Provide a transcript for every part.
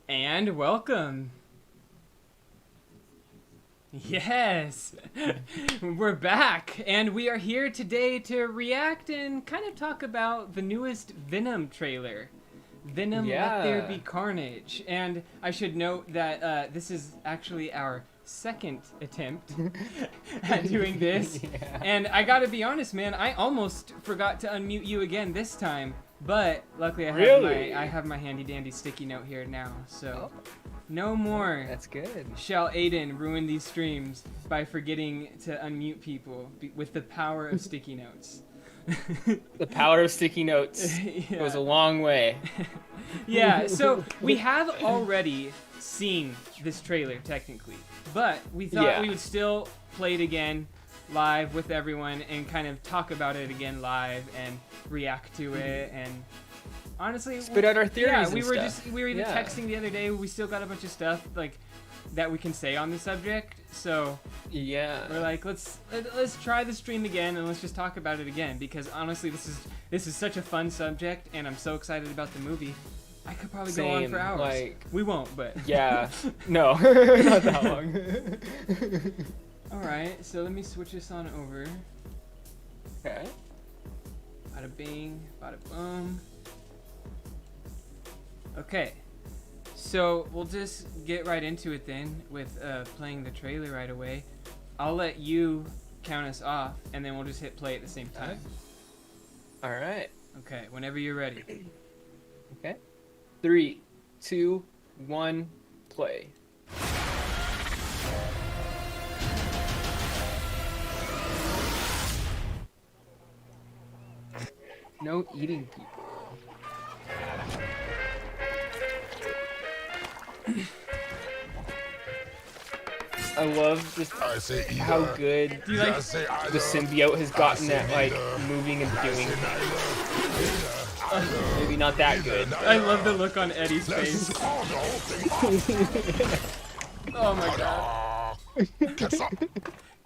And welcome. Yes, we're back, and we are here today to react and kind of talk about the newest Venom trailer. Venom, Let There Be Carnage. And I should note that this is actually our second attempt at doing this. And I gotta be honest, man, I almost forgot to unmute you again this time. But luckily I have my handy dandy sticky note here now, so no more. That's good. Shall Aidan ruin these streams by forgetting to unmute people with the power of sticky notes. The power of sticky notes goes a long way. Yeah, so we have already seen this trailer technically, but we thought we would still play it again live with everyone and kind of talk about it again live and react to it and honestly spit out our theories. Yeah, and we were stuff. we were even texting the other day. We still got a bunch of stuff like that we can say on the subject. So we're like, let's try the stream again and let's just talk about it again because honestly this is such a fun subject and I'm so excited about the movie. I could probably go on for hours. Like, we won't, but no, not that long. Alright, so let me switch this on over. Okay. Bada bing, bada boom. Okay, so we'll just get right into it then with playing the trailer right away. I'll let you count us off, and then we'll just hit play at the same time. Alright. Okay, whenever you're ready. Okay. 3, 2, 1, play. No eating people. I love just how good Do you like the symbiote has gotten at like moving and doing things. Maybe not that good. I love the look on Eddie's face. Oh my god.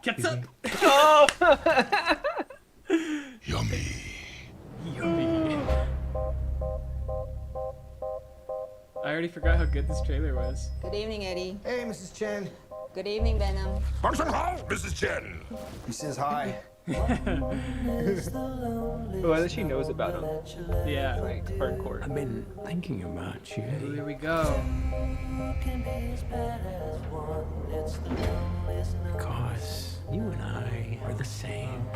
Ketchup. Oh! Yummy. Yummy. I already forgot how good this trailer was. Good evening, Eddie. Hey, Mrs. Chen. Good evening, Venom. Function Hall, Mrs. Chen. He says hi. Oh, I think she knows about him. Yeah. Like, hardcore. I've been thinking about you. Ooh, here we go. Because you and I are the same.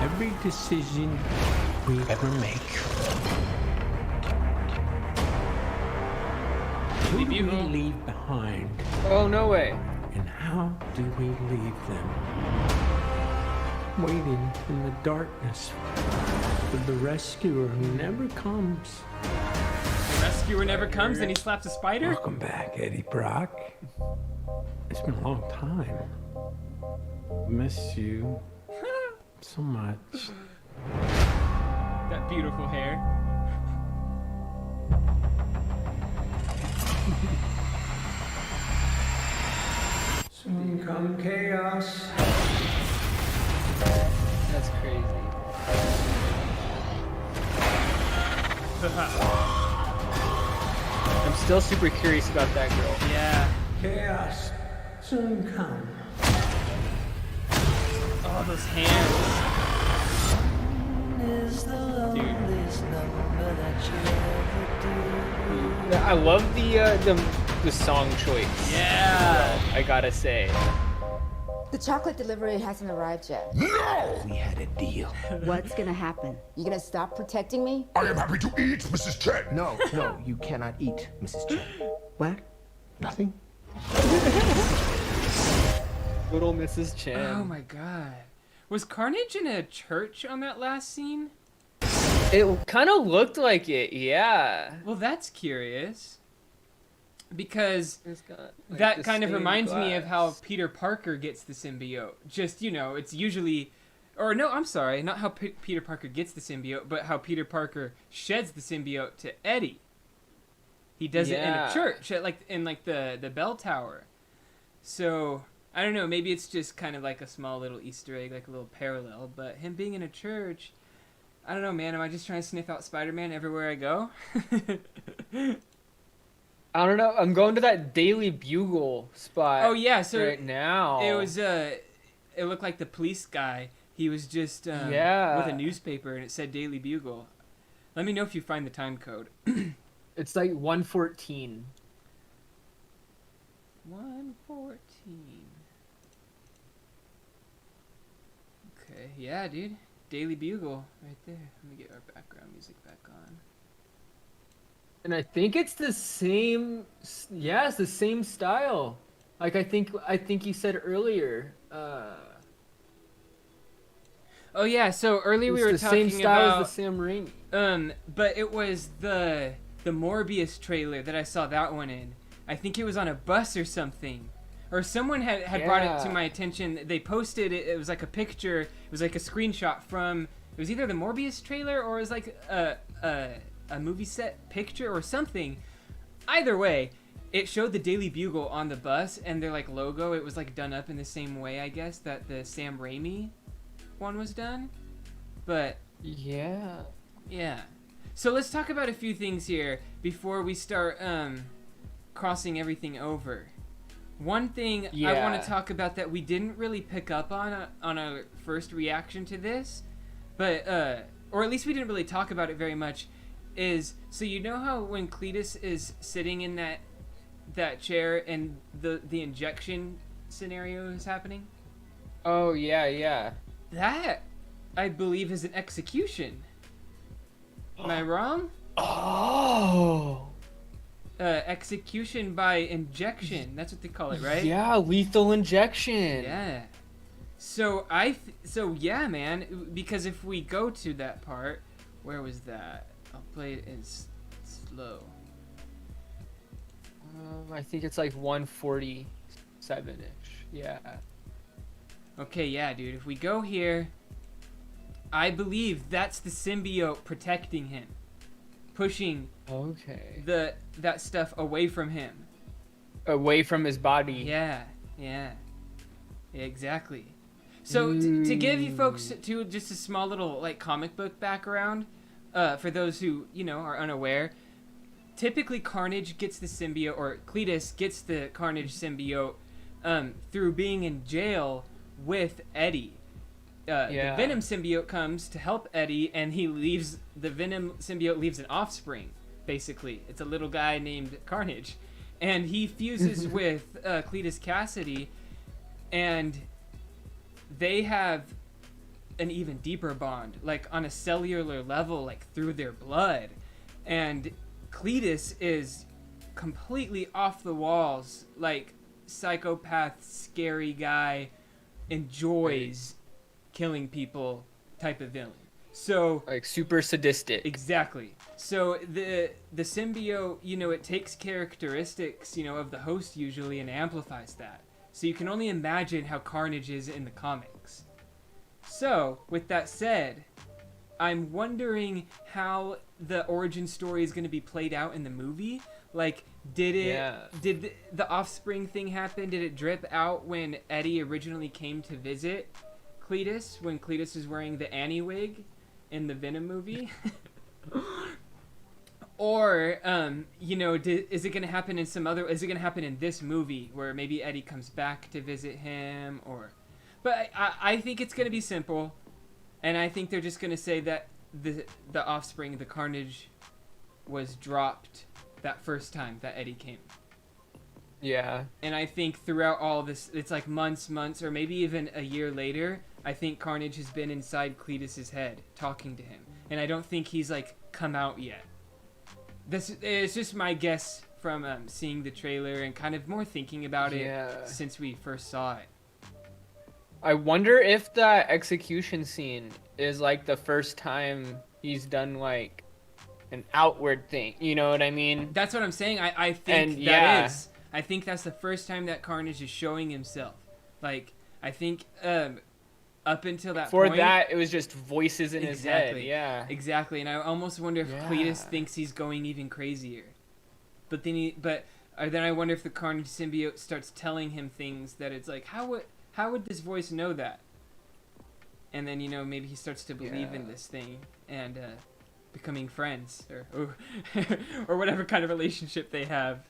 Every decision we ever make. Who do we leave behind? Oh, no way. And how do we leave them? Waiting in the darkness for the rescuer who never comes. The rescuer never comes and he slaps a spider? Welcome back, Eddie Brock. It's been a long time. Miss you so much. That beautiful hair. Soon come chaos. That's crazy. I'm still super curious about that girl. Yeah. Chaos soon come. Oh, those hands. Dude. I love the song choice. Yeah. I gotta say. The chocolate delivery hasn't arrived yet. No! We had a deal. What's gonna happen? You gonna stop protecting me? I am happy to eat, Mrs. Chen. No, you cannot eat, Mrs. Chen. What? Nothing? Little Mrs. Chen. Oh my god. Was Carnage in a church on that last scene? It kind of looked like it, yeah. Well, that's curious. Because It's got, like, that the kind of stained reminds me of how glass. Peter Parker gets the symbiote. Just, it's usually... Or no, I'm sorry. Not how Peter Parker gets the symbiote, but how Peter Parker sheds the symbiote to Eddie. He does it in a church, in the bell tower. So, I don't know, maybe it's just kind of like a small little Easter egg, like a little parallel. But him being in a church, I don't know, man. Am I just trying to sniff out Spider-Man everywhere I go? I don't know. I'm going to that Daily Bugle spot. Oh yeah, so right now it was it looked like the police guy. He was just with a newspaper and it said Daily Bugle. Let me know if you find the time code. It's like 1:14. 1:14. Okay, yeah, dude. Daily Bugle right there. Let me get our background music back on. And I think it's the same. Yeah, it's the same style. Like I think you said earlier. Oh yeah, so earlier we were the talking same style about as the Sam Raimi. but it was the Morbius trailer that I saw that one in. I think it was on a bus or something. Or someone had brought it to my attention. They posted it. It was like a picture. It was like a screenshot from. It was either the Morbius trailer or it was like a movie set picture or something. Either way, it showed the Daily Bugle on the bus and their like logo. It was like done up in the same way, I guess, that the Sam Raimi one was done. But Yeah. So let's talk about a few things here before we start crossing everything over. One thing I want to talk about that we didn't really pick up on our first reaction to this, but or at least we didn't really talk about it very much, is so you know how when Cletus is sitting in that chair and the injection scenario is happening? Oh yeah. That I believe is an execution. Am I wrong? Oh. Execution by injection. That's what they call it, right? Yeah, lethal injection. Yeah. So yeah, man. Because if we go to that part, where was that? I'll play it in slow. I think it's like 147ish. Yeah. Okay, yeah, dude. If we go here, I believe that's the symbiote protecting him, pushing that stuff away from him, away from his body. Yeah, exactly. So to give you folks just a small little like comic book background, for those who are unaware, typically Carnage gets the symbiote, or Cletus gets the Carnage symbiote through being in jail with Eddie. The Venom symbiote comes to help Eddie, and the Venom symbiote leaves an offspring, basically. It's a little guy named Carnage. And he fuses with Cletus Cassidy, and they have an even deeper bond, like on a cellular level, like through their blood. And Cletus is completely off the walls, like psychopath, scary guy, enjoys killing people type of villain. So like super sadistic. Exactly. So the symbiote, it takes characteristics, of the host usually and amplifies that. So you can only imagine how Carnage is in the comics. So with that said, I'm wondering how the origin story is going to be played out in the movie. Like, did the offspring thing happen? Did it drip out when Eddie originally came to visit Cletus, when Cletus was wearing the Annie wig in the Venom movie? Or, is it going to happen in is it going to happen in this movie where maybe Eddie comes back to visit him? But I think it's going to be simple. And I think they're just going to say that the offspring, the Carnage, was dropped that first time that Eddie came. Yeah. And I think throughout all this, it's like months, or maybe even a year later, I think Carnage has been inside Cletus's head, talking to him. And I don't think he's, like, come out yet. This is just my guess from seeing the trailer and kind of more thinking about it since we first saw it. I wonder if that execution scene is, like, the first time he's done, like, an outward thing. You know what I mean? That's what I'm saying. I think that is. I think that's the first time that Carnage is showing himself. Like, I think up until that point... Before that, it was just voices in his head. Yeah. Exactly. And I almost wonder if Cletus thinks he's going even crazier. But then I wonder if the Carnage symbiote starts telling him things that it's like, how would this voice know that? and then maybe he starts to believe in this thing and becoming friends or or whatever kind of relationship they have.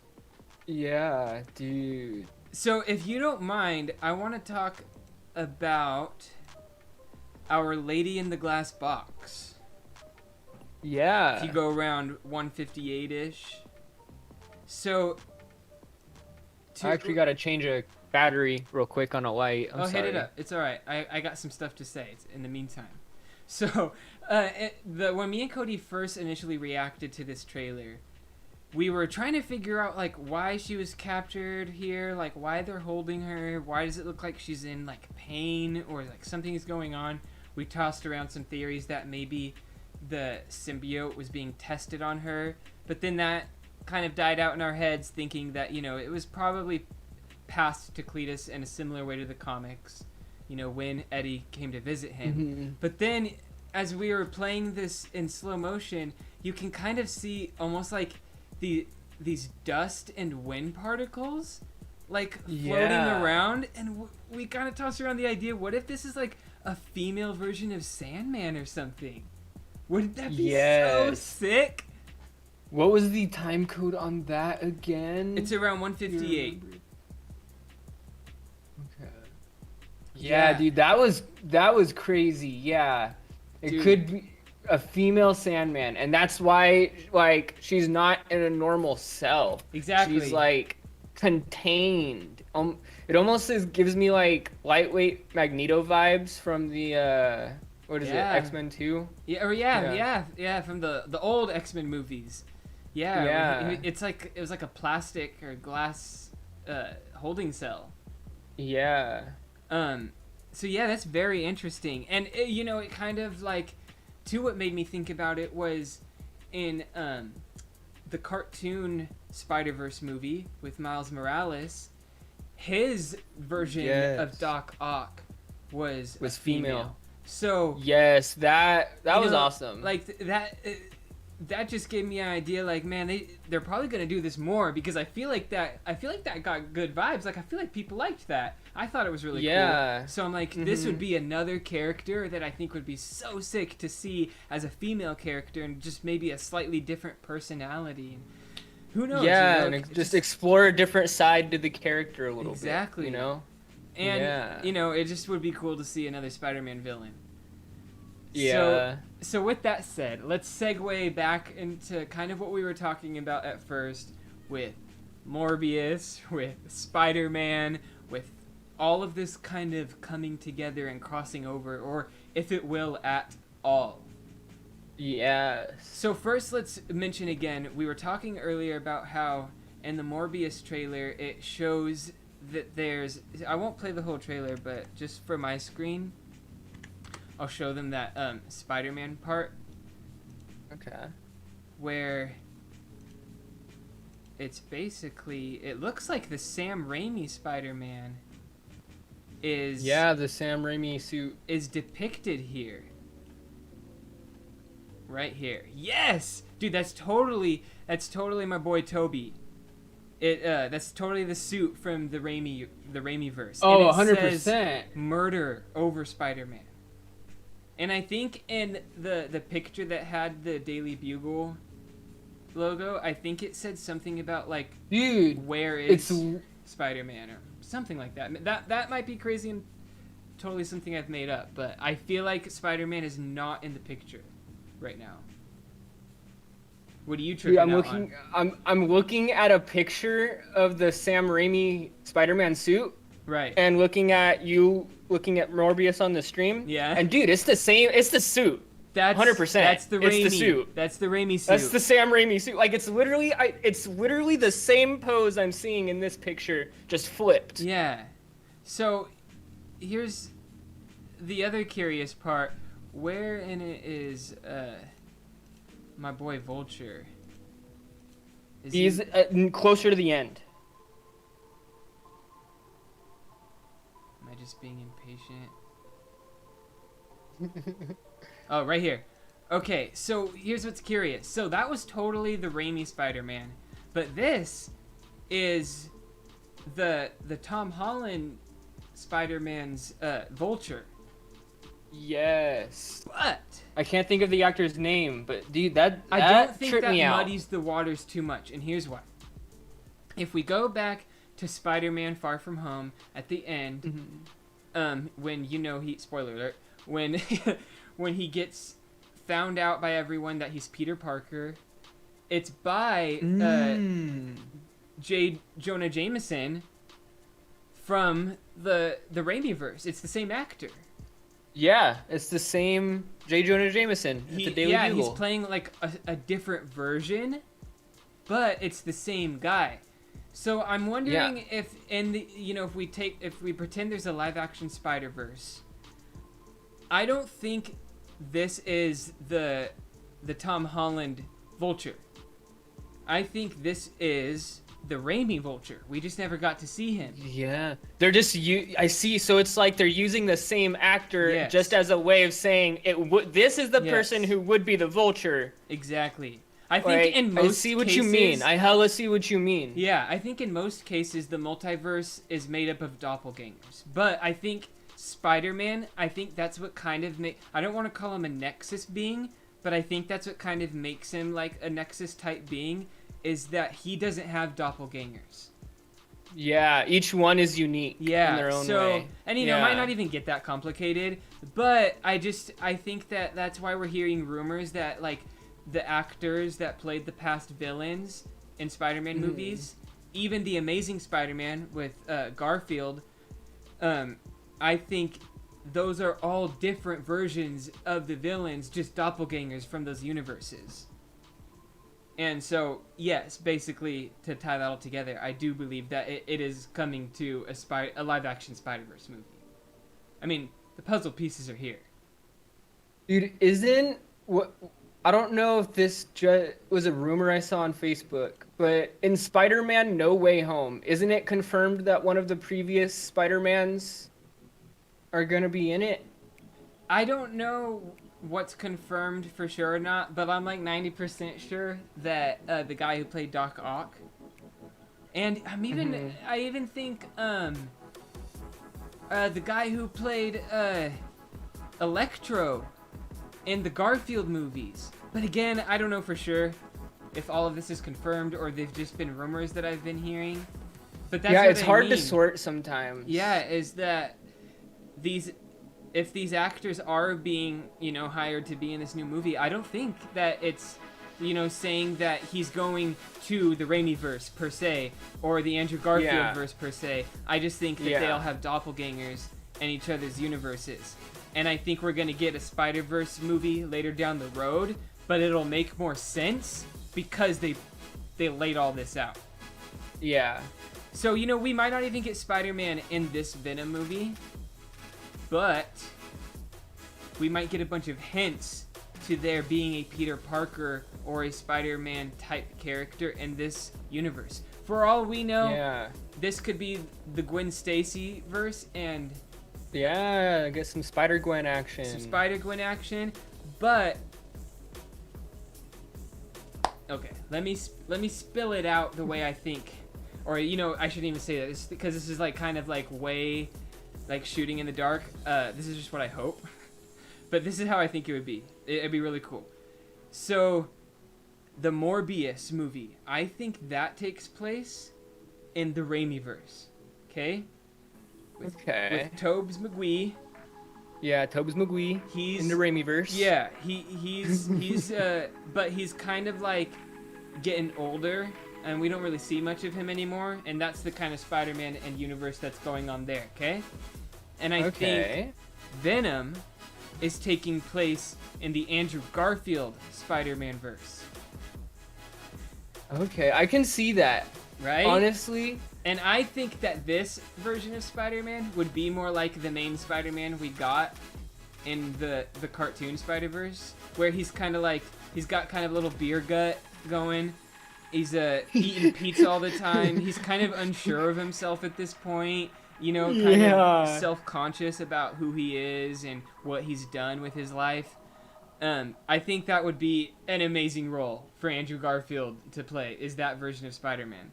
Yeah, dude. So if you don't mind, I want to talk about Our Lady in the Glass Box. Yeah. If you go around 158-ish. So I actually got to change a battery real quick on a light. I'm sorry. Hit it up. It's all right. I got some stuff to say in the meantime. So, when me and Cody first initially reacted to this trailer, we were trying to figure out like why she was captured here, like why they're holding her, why does it look like she's in like pain or like something is going on. We tossed around some theories that maybe the symbiote was being tested on her, but then that kind of died out in our heads, thinking that it was probably passed to Cletus in a similar way to the comics, when Eddie came to visit him. Mm-hmm. But then as we were playing this in slow motion, you can kind of see almost like these dust and wind particles like floating around, and we kind of tossed around the idea, what if this is like a female version of Sandman or something? Wouldn't that be so sick? What was the time code on that again? It's around 158. Okay. Yeah, dude, that was crazy. Yeah. It could be a female Sandman, and that's why like she's not in a normal cell. Exactly. She's like contained. It almost gives me like lightweight Magneto vibes from the what is it? X-Men 2? Yeah, from the old X-Men movies. Yeah. It's like it was like a plastic or glass holding cell. Yeah. So yeah, that's very interesting. And it kind of like too, what made me think about it was in the cartoon Spider-Verse movie with Miles Morales, his version of Doc Ock was female. So yes, that was awesome. Like that just gave me an idea. Like, man, they're probably gonna do this more, because I feel like that got good vibes. Like, I feel like people liked that. I thought it was really cool. So I'm like, this would be another character that I think would be so sick to see as a female character, and just maybe a slightly different personality. Who knows? Yeah, and just explore a different side to the character a little bit. Exactly. And it just would be cool to see another Spider-Man villain. Yeah. So with that said, let's segue back into kind of what we were talking about at first with Morbius, with Spider-Man, with all of this kind of coming together and crossing over, or if it will at all. Yes. So first, let's mention again, we were talking earlier about how in the Morbius trailer it shows that there's, I won't play the whole trailer, but just for my screen, I'll show them that Spider-Man part. Okay. Where it's basically, it looks like the Sam Raimi Spider-Man is... Yeah, the Sam Raimi suit. Is depicted here. Right here. Yes! Dude, that's totally my boy Toby. That's totally the suit from the Raimi verse. Oh, and it 100%. Says murder over Spider-Man. And I think in the picture that had the Daily Bugle logo, I think it said something about like, dude, where is Spider-Man or something like that. That might be crazy and totally something I've made up, but I feel like Spider-Man is not in the picture right now. What are you tripping out on? I'm looking at a picture of the Sam Raimi Spider-Man suit. Right. And looking at Morbius on the stream. Yeah. And dude, it's the same. It's the suit. That's 100%. That's the Raimi. It's the suit. That's the Raimi suit. That's the Sam Raimi suit. Like, it's literally the same pose I'm seeing in this picture, just flipped. Yeah. So, here's the other curious part. Where in it is my boy Vulture? He's closer to the end. Am I just being impatient? Oh, right here. Okay, so here's what's curious. So that was totally the Raimi Spider-Man, but this is the Tom Holland Spider-Man's Vulture. Yes. But I can't think of the actor's name, but dude, that I don't think tripped that me out. muddies the waters too much, and here's why. If we go back to Spider-Man: Far From Home at the end, when spoiler alert, when when he gets found out by everyone that he's Peter Parker, it's by Jonah Jameson from the Raimiverse. It's the same actor. Yeah, it's the same J. Jonah Jameson at the Daily Bugle. He's playing like a different version, but it's the same guy. So I'm wondering if if we pretend there's a live action Spider-Verse, I don't think this is the Tom Holland Vulture. I think this is the Raimi Vulture. We just never got to see him. Yeah, they're just I see. So it's like they're using the same actor just as a way of saying this is the person who would be the Vulture. Exactly. I think in most I see what you mean. I hella see what you mean. Yeah, I think in most cases the multiverse is made up of doppelgangers. But I think Spider-Man, I think that's what kind of I don't want to call him a Nexus being, but I think that's what kind of makes him like a Nexus type being, is that he doesn't have doppelgangers. Yeah, each one is unique in their own way. And it might not even get that complicated, but I think that's why we're hearing rumors that like the actors that played the past villains in Spider-Man movies, even the Amazing Spider-Man with Garfield, I think those are all different versions of the villains, just doppelgangers from those universes. And so, yes, basically, to tie that all together, I do believe that it is coming to a live-action Spider-Verse movie. I mean, the puzzle pieces are here. Dude, I don't know if this was a rumor I saw on Facebook, but in Spider-Man No Way Home, isn't it confirmed that one of the previous Spider-Mans are going to be in it? I don't know what's confirmed for sure or not, but I'm like 90% sure that the guy who played Doc Ock, and I even think the guy who played Electro in the Garfield movies. But again, I don't know for sure if all of this is confirmed or they've just been rumors that I've been hearing. But that's it's hard to sort sometimes. Yeah, is that if these actors are being, hired to be in this new movie, I don't think that it's, saying that he's going to the Raimiverse per se or the Andrew Garfield verse per se. I just think that they all have doppelgangers in each other's universes. And I think we're going to get a Spider-Verse movie later down the road, but it'll make more sense because they laid all this out. Yeah. So, we might not even get Spider-Man in this Venom movie, but we might get a bunch of hints to there being a Peter Parker or a Spider-Man type character in this universe. For all we know, this could be the Gwen Stacy verse and... Yeah, get some Spider-Gwen action. But... Okay, let me spill it out the way I think. Or, I shouldn't even say that, because this is like kind of like way... like shooting in the dark. This is just what I hope. But this is how I think it would be. It'd be really cool. So, the Morbius movie, I think that takes place in the Raimiverse. Okay? With Tobes McGee. Yeah, Tobes McGee. He's in the Raimiverse. Yeah, he's but he's kind of like getting older, and we don't really see much of him anymore, and that's the kind of Spider-Man and universe that's going on there, okay? And I think Venom is taking place in the Andrew Garfield Spider-Man verse. Okay, I can see that. Right? Honestly. And I think that this version of Spider-Man would be more like the main Spider-Man we got in the cartoon Spider-Verse, where he's kind of like, he's got kind of a little beer gut going. He's eating pizza all the time. He's kind of unsure of himself at this point. Kind of self-conscious about who he is and what he's done with his life. I think that would be an amazing role for Andrew Garfield to play, is that version of Spider-Man.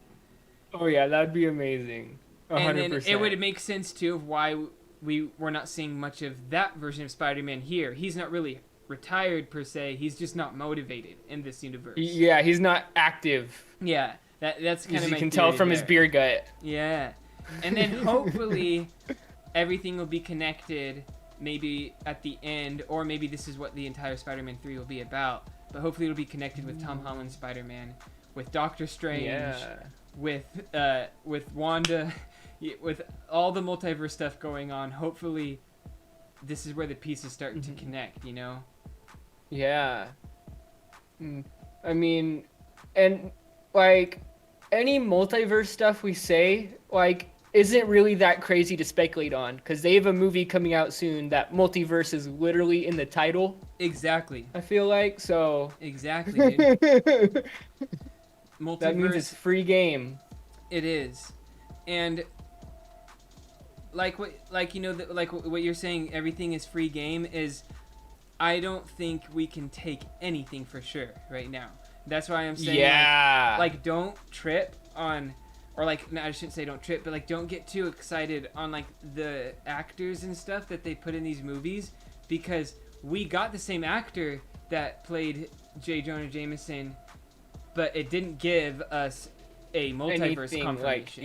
Oh yeah, that'd be amazing. 100%. And then it would make sense too of why we're not seeing much of that version of Spider-Man here. He's not really retired per se. He's just not motivated in this universe. Yeah, he's not active. Yeah, that's kind of You my can tell theory from his there. beer gut. Yeah, and then hopefully everything will be connected. Maybe at the end, or maybe this is what the entire Spider-Man 3 will be about. But hopefully it'll be connected with Tom Holland's Spider-Man, with Doctor Strange, with Wanda, with all the multiverse stuff going on. Hopefully, this is where the pieces start to connect. You know? Yeah. I mean, and like any multiverse stuff we say, like, isn't really that crazy to speculate on, because they have a movie coming out soon that multiverse is literally in the title. Exactly. I feel like so. Exactly. Dude. Multiverse. That means it's free game. It is, and like what you're saying, everything is free game. Is I don't think we can take anything for sure right now. That's why I'm saying, like don't trip on. Or like, no, I shouldn't say don't trip, but like don't get too excited on like the actors and stuff that they put in these movies, because we got the same actor that played J. Jonah Jameson, but it didn't give us a multiverse confirmation.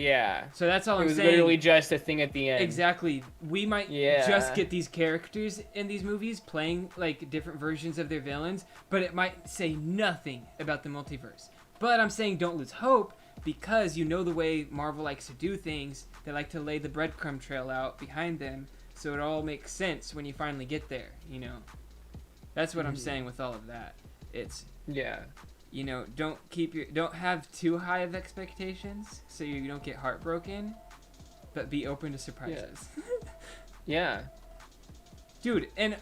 So that's all I'm saying. It was literally just a thing at the end. Exactly. We might just get these characters in these movies playing like different versions of their villains, but it might say nothing about the multiverse. But I'm saying don't lose hope, because you know the way Marvel likes to do things. They like to lay the breadcrumb trail out behind them, so it all makes sense when you finally get there, you know? That's what I'm saying with all of that. It's, you know, don't have too high of expectations so you don't get heartbroken, but be open to surprises. Yeah. Dude, and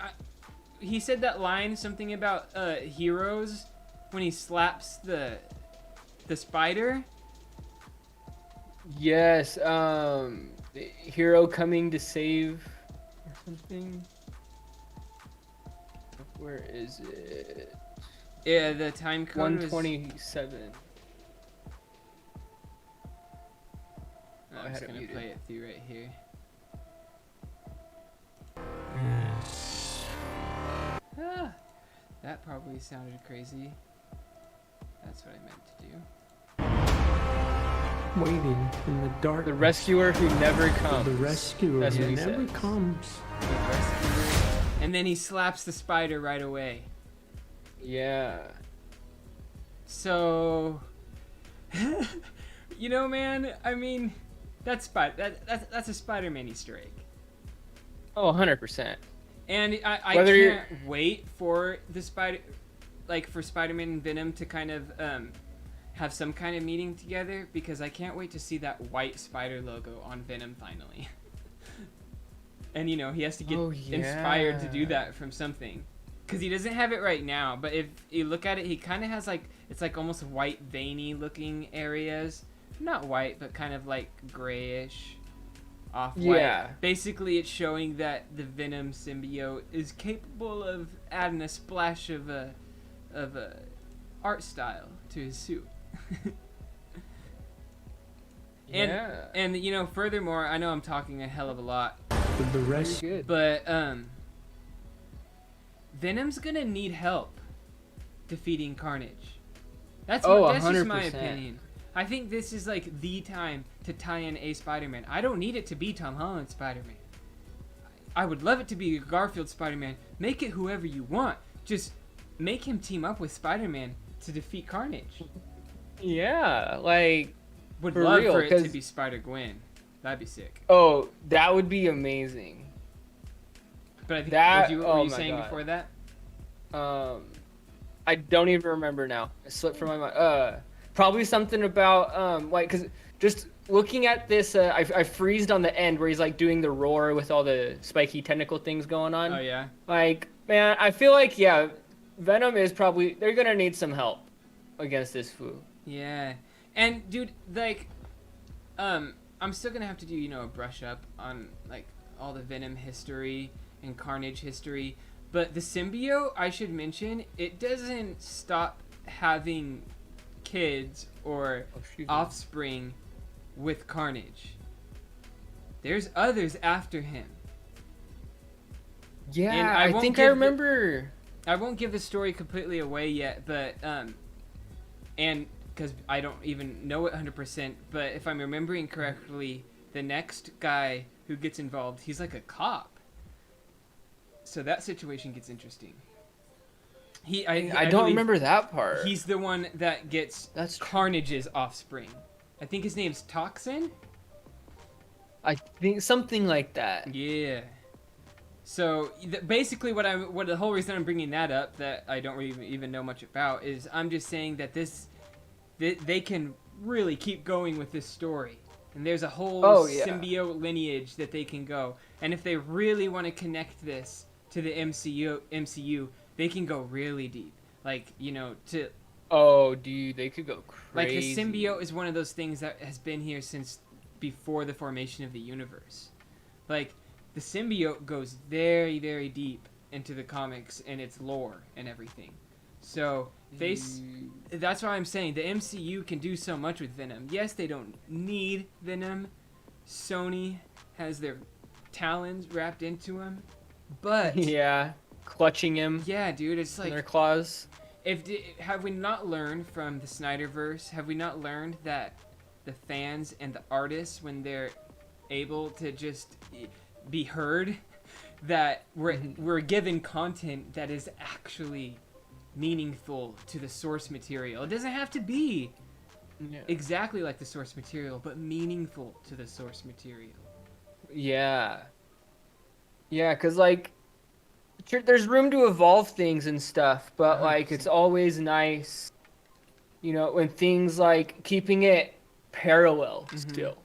he said that line, something about heroes, when he slaps the spider. Yes, the hero coming to save or something. Where is it? Yeah, the time code 127. I'm just gonna play it through right here. That probably sounded crazy. That's what I meant to do. Waiting in the dark. The rescuer who never comes. The rescuer That's what who he never says. comes. The rescuer. And then he slaps the spider right away. Yeah. So, you know, man. I mean, that's a Spider-Man Easter egg. Oh, 100%. And I can't wait for the for Spider-Man and Venom to kind of have some kind of meeting together, because I can't wait to see that white spider logo on Venom finally. And you know, he has to get inspired to do that from something, because he doesn't have it right now. But if you look at it, he kind of has like, it's like almost white veiny looking areas, not white but kind of like grayish, off-white. Yeah. Basically, it's showing that the Venom symbiote is capable of adding a splash of a art style to his suit. And you know, furthermore, I know I'm talking a hell of a lot, The rest. but Venom's gonna need help defeating Carnage. That's just my 100%. opinion. I think this is like the time to tie in a Spider-Man. I don't need it to be Tom Holland's Spider-Man. I would love it to be Garfield Spider-Man. Make it whoever you want. Just make him team up with Spider-Man to defeat Carnage. Yeah, like, Would for love real, for it to 'cause- be Spider-Gwen. That'd be sick. oh, that would be amazing. But I think That- what were oh you my saying God. before that? I don't even remember now. It slipped from my mind. Probably something about like, cause just looking at this, I freezed on the end where he's like doing the roar with all the spiky tentacle things going on. Oh yeah. Like, man, I feel like Venom is probably, they're gonna need some help against this foo. Yeah. And dude, like, I'm still gonna have to do, you know, a brush up on like all the Venom history and Carnage history. But the symbiote, I should mention, it doesn't stop having kids or offspring with Carnage. There's others after him. Yeah, And I think I remember. I won't give the story completely away yet, but and because I don't even know it 100%, but if I'm remembering correctly, the next guy who gets involved, he's like a cop. So that situation gets interesting. I don't remember that part. He's the one that gets Carnage's offspring. I think his name's Toxin. I think something like that. Yeah. So basically, what the whole reason I'm bringing that up, that I don't really even know much about, is I'm just saying that they can really keep going with this story, and there's a whole symbiote lineage that they can go, and if they really want to connect this to the MCU, they can go really deep, like to. Oh, dude, they could go crazy. Like the symbiote is one of those things that has been here since before the formation of the universe, like. The symbiote goes very, very deep into the comics and its lore and everything. So that's why I'm saying the MCU can do so much with Venom. Yes, they don't need Venom. Sony has their talons wrapped into him, but yeah, clutching him. Yeah, dude, it's like in their claws. Have we not learned from the Snyderverse? Have we not learned that the fans and the artists, when they're able to just be heard, that we're given content that is actually meaningful to the source material. It doesn't have to be exactly like the source material, but meaningful to the source material. Yeah, because like there's room to evolve things and stuff, but 100%. like it's always nice, when things like keeping it parallel still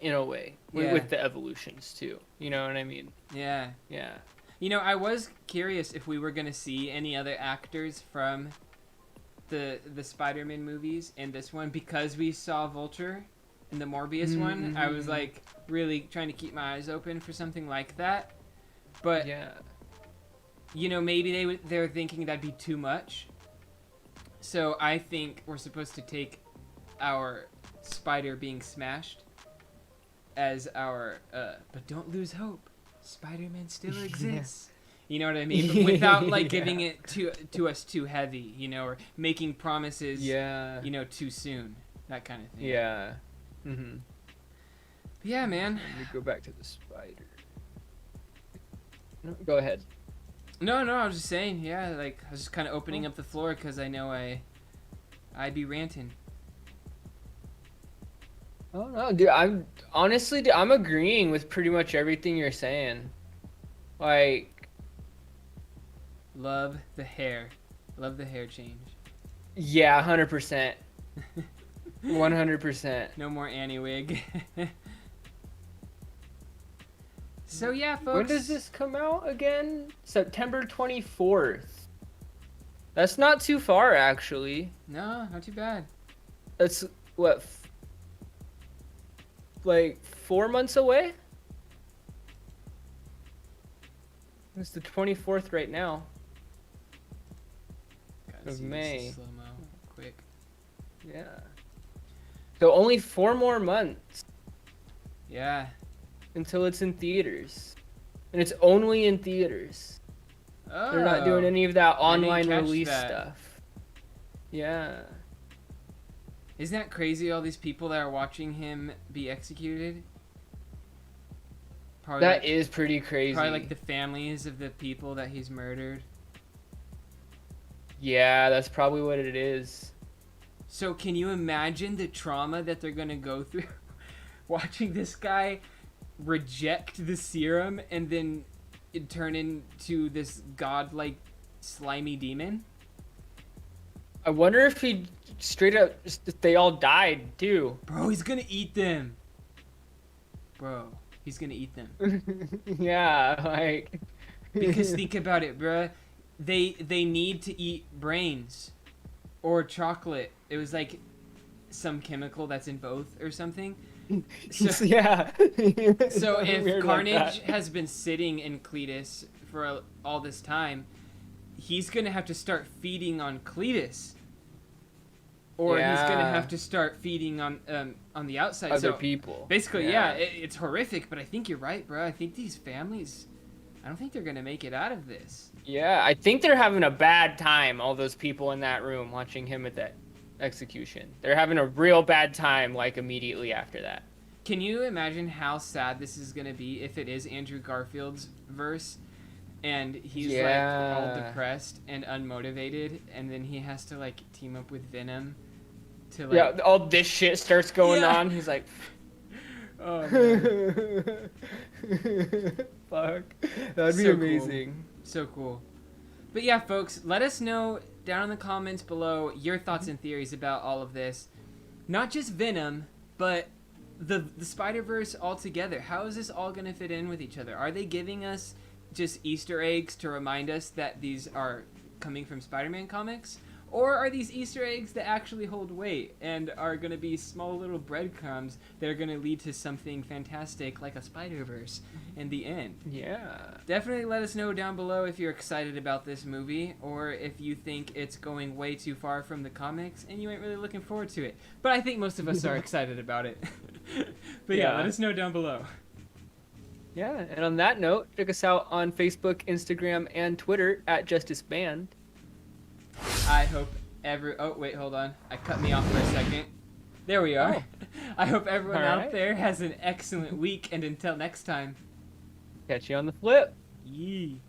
in a way with the evolutions too. You know what I mean? Yeah. I was curious if we were gonna see any other actors from the Spider-Man movies in this one, because we saw Vulture in the Morbius one. I was like really trying to keep my eyes open for something like that, but maybe they're thinking that'd be too much. So I think we're supposed to take our spider being smashed as our but don't lose hope, Spider-Man still exists. You know what I mean? But without like giving it to us too heavy, or making promises too soon, that kind of thing. Yeah. Yeah, man. Let me go back to the spider. No, go ahead. No, I was just saying, I was just kind of opening up the floor because I know I'd be ranting. Oh no, dude! I'm agreeing with pretty much everything you're saying. Like, love the hair change. Yeah, 100%. 100%. No more Annie wig. So yeah, folks. When does this come out again? September 24th. That's not too far, actually. No, not too bad. That's what. Like 4 months away? It's the 24th right now. Of May. Slow-mo, quick. Yeah. So only 4 more months. Yeah. Until it's in theaters. And it's only in theaters. Oh. They're not doing any of that online release stuff. Yeah. Isn't that crazy, all these people that are watching him be executed? That is pretty crazy. Probably like the families of the people that he's murdered. Yeah, that's probably what it is. So can you imagine the trauma that they're going to go through watching this guy reject the serum and then it turn into this godlike slimy demon? I wonder if he straight up, they all died too. Bro, he's gonna eat them. Bro, he's gonna eat them. Yeah, like. Because think about it, bro. They need to eat brains or chocolate. It was like some chemical that's in both or something. So, yeah. So if Carnage has been sitting in Cletus for all this time, he's gonna have to start feeding on Cletus, or he's gonna have to start feeding on the outside. Other people. Basically, it's horrific. But I think you're right, bro. I think these families I don't think they're gonna make it out of this. Yeah, I think they're having a bad time, all those people in that room watching him at that execution. They're having a real bad time, like, immediately after that. Can you imagine how sad this is gonna be if it is Andrew Garfield's verse, and he's like all depressed and unmotivated, and then he has to like team up with Venom to like all this shit starts going on. He's like, oh, fuck, that'd be amazing. Cool. So cool. But yeah, folks, let us know down in the comments below your thoughts and theories about all of this. Not just Venom, but the Spider-Verse altogether. How is this all going to fit in with each other? Are they giving us just Easter eggs to remind us that these are coming from Spider-Man comics? Or are these Easter eggs that actually hold weight and are going to be small little breadcrumbs that are going to lead to something fantastic like a Spider-Verse in the end? Yeah. Definitely let us know down below if you're excited about this movie or if you think it's going way too far from the comics and you ain't really looking forward to it. But I think most of us are excited about it. But yeah, let us know down below. Yeah, and on that note, check us out on Facebook, Instagram, and Twitter at JusticeBand. I hope oh, wait, hold on. I cut me off for a second. There we are. Oh. I hope everyone out there has an excellent week, and until next time. Catch you on the flip. Yee.